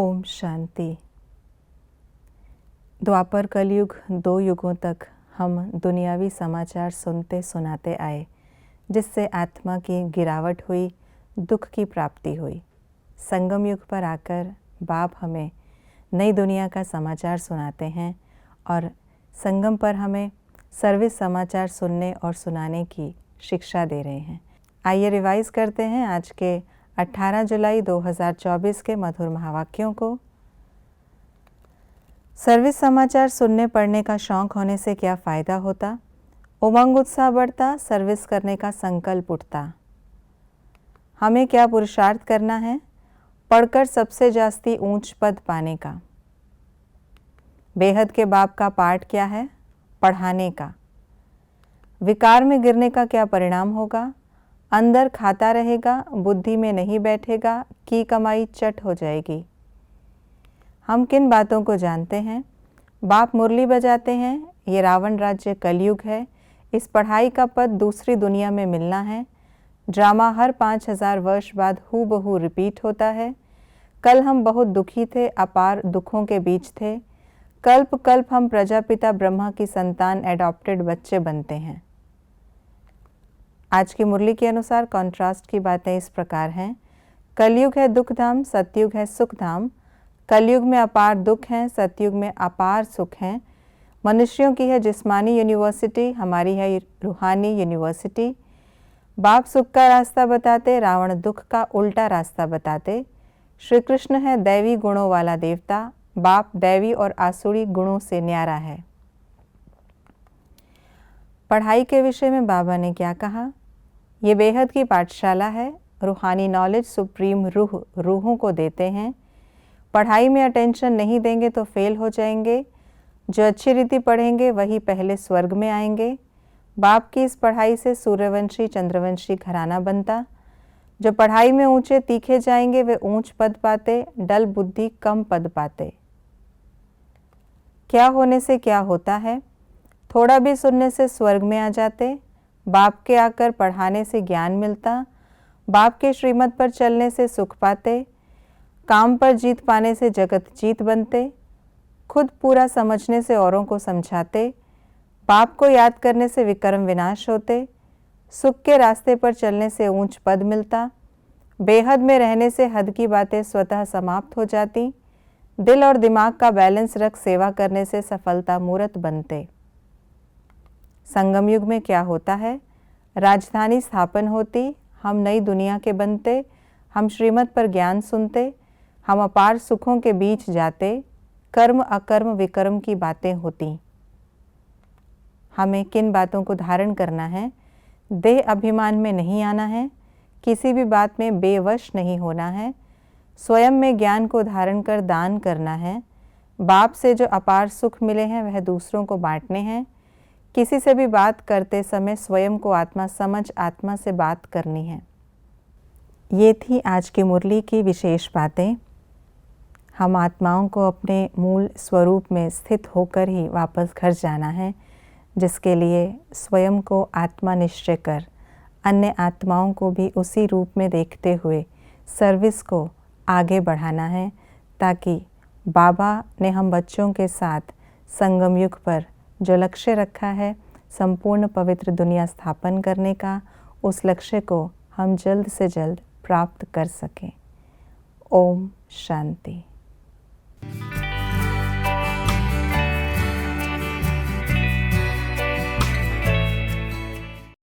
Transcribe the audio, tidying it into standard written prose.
ओम शांति। द्वापर कलयुग 2 युगों तक हम दुनियावी समाचार सुनते सुनाते आए, जिससे आत्मा की गिरावट हुई, दुख की प्राप्ति हुई। संगम युग पर आकर बाप हमें नई दुनिया का समाचार सुनाते हैं और संगम पर हमें सर्विस समाचार सुनने और सुनाने की शिक्षा दे रहे हैं। आइए रिवाइज करते हैं आज के 18 जुलाई 2024 के मधुर महावाक्यों को। सर्विस समाचार सुनने पढ़ने का शौक होने से क्या फ़ायदा होता? उमंग उत्साह बढ़ता, सर्विस करने का संकल्प उठता। हमें क्या पुरुषार्थ करना है? पढ़कर सबसे जास्ती ऊंच पद पाने का। बेहद के बाप का पाठ क्या है? पढ़ाने का। विकार में गिरने का क्या परिणाम होगा? अंदर खाता रहेगा, बुद्धि में नहीं बैठेगा, की कमाई चट हो जाएगी। हम किन बातों को जानते हैं? बाप मुरली बजाते हैं, ये रावण राज्य कलयुग है, इस पढ़ाई का पद दूसरी दुनिया में मिलना है। ड्रामा हर 5000 वर्ष बाद हूबहू रिपीट होता है। कल हम बहुत दुखी थे, अपार दुखों के बीच थे। कल्प कल्प हम प्रजापिता ब्रह्मा की संतान, एडॉप्टेड बच्चे बनते हैं। आज की मुरली के अनुसार कॉन्ट्रास्ट की बातें इस प्रकार हैं। कलयुग है दुख धाम, सतयुग है सुख धाम। कलयुग में अपार दुख हैं, सतयुग में अपार सुख हैं। मनुष्यों की है जिस्मानी यूनिवर्सिटी, हमारी है रूहानी यूनिवर्सिटी। बाप सुख का रास्ता बताते, रावण दुख का उल्टा रास्ता बताते। श्री कृष्ण है दैवी गुणों वाला देवता, बाप दैवी और आसुरी गुणों से न्यारा है। पढ़ाई के विषय में बाबा ने क्या कहा? ये बेहद की पाठशाला है, रूहानी नॉलेज सुप्रीम रूहों को देते हैं। पढ़ाई में अटेंशन नहीं देंगे तो फेल हो जाएंगे। जो अच्छी रीति पढ़ेंगे वही पहले स्वर्ग में आएंगे। बाप की इस पढ़ाई से सूर्यवंशी चंद्रवंशी घराना बनता। जो पढ़ाई में ऊंचे तीखे जाएंगे वे ऊंच पद पाते, डल बुद्धि कम पद पाते। क्या होने से क्या होता है? थोड़ा भी सुनने से स्वर्ग में आ जाते। बाप के आकर पढ़ाने से ज्ञान मिलता। बाप के श्रीमत पर चलने से सुख पाते। काम पर जीत पाने से जगत जीत बनते। खुद पूरा समझने से औरों को समझाते। बाप को याद करने से विक्रम विनाश होते। सुख के रास्ते पर चलने से ऊंच पद मिलता। बेहद में रहने से हद की बातें स्वतः समाप्त हो जाती। दिल और दिमाग का बैलेंस रख सेवा करने से सफलता मूर्त बनते। संगम युग में क्या होता है? राजधानी स्थापन होती, हम नई दुनिया के बनते, हम श्रीमत पर ज्ञान सुनते, हम अपार सुखों के बीच जाते। कर्म अकर्म विकर्म की बातें होती। हमें किन बातों को धारण करना है? देह अभिमान में नहीं आना है, किसी भी बात में बेवश नहीं होना है, स्वयं में ज्ञान को धारण कर दान करना है। बाप से जो अपार सुख मिले हैं वह दूसरों को बांटने हैं। किसी से भी बात करते समय स्वयं को आत्मा समझ आत्मा से बात करनी है। ये थी आज की मुरली की विशेष बातें। हम आत्माओं को अपने मूल स्वरूप में स्थित होकर ही वापस घर जाना है, जिसके लिए स्वयं को आत्मा निश्चय कर अन्य आत्माओं को भी उसी रूप में देखते हुए सर्विस को आगे बढ़ाना है, ताकि बाबा ने हम बच्चों के साथ संगम युग पर जो लक्ष्य रखा है संपूर्ण पवित्र दुनिया स्थापन करने का, उस लक्ष्य को हम जल्द से जल्द प्राप्त कर सकें। ओम शांति।